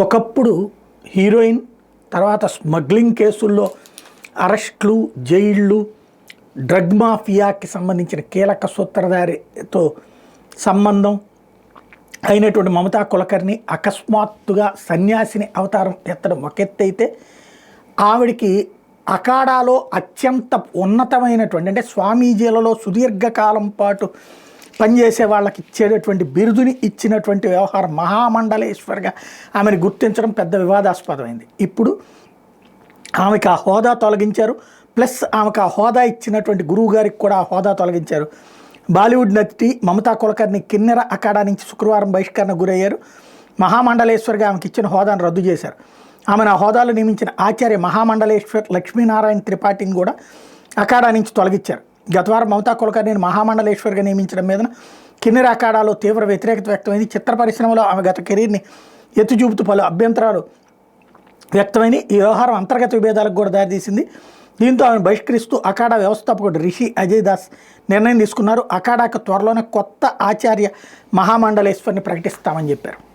ఒకప్పుడు హీరోయిన్, తర్వాత స్మగ్లింగ్ కేసుల్లో అరెస్టులు, జైళ్ళు, డ్రగ్ మాఫియాకి సంబంధించిన కీలక సూత్రధారితో సంబంధం అయినటువంటి మమతా కులకర్ణి అకస్మాత్తుగా సన్యాసిని అవతారం ఎత్తడం ఒక ఎత్తు అయితే, ఆవిడికి అఖాడాలో అత్యంత ఉన్నతమైనటువంటి అంటే స్వామీజీలలో సుదీర్ఘకాలం పాటు పనిచేసే వాళ్ళకి ఇచ్చేటటువంటి బిరుదుని ఇచ్చినటువంటి వ్యవహారం మహామండలేశ్వర్గా ఆమెను గుర్తించడం పెద్ద వివాదాస్పదమైంది. ఇప్పుడు ఆమెకు ఆ హోదా తొలగించారు. ప్లస్ ఆమెకు ఆ హోదా ఇచ్చినటువంటి గురువు గారికి కూడా ఆ హోదా తొలగించారు. బాలీవుడ్ నటి మమతా కులకర్ణి కిన్నెర అఖాడా నుంచి శుక్రవారం బహిష్కరణకు గురయ్యారు. మహామండలేశ్వర్గా ఆమెకి ఇచ్చిన హోదాను రద్దు చేశారు. ఆమెను ఆ హోదాలో నియమించిన ఆచార్య మహామండలేశ్వర్ లక్ష్మీనారాయణ త్రిపాఠిని కూడా అఖాడా నుంచి తొలగించారు. గత వారం మమతా కులకర్ణిని మహామండలేశ్వర్గా నియమించడం మీద కిన్నెర అఖాడాలో తీవ్ర వ్యతిరేకత వ్యక్తమైంది. చిత్ర పరిశ్రమలో ఆమె గత కెరీర్ని ఎత్తుచూపుతూ పలు అభ్యంతరాలు వ్యక్తమైంది. ఈ వ్యవహారం అంతర్గత విభేదాలకు కూడా దారితీసింది. దీంతో ఆమెను బహిష్కరిస్తూ అఖాడా వ్యవస్థాపకుడు రిషి అజయ్ దాస్ నిర్ణయం తీసుకున్నారు. అఖాడాకు త్వరలోనే కొత్త ఆచార్య మహామండలేశ్వర్ని ప్రకటిస్తామని చెప్పారు.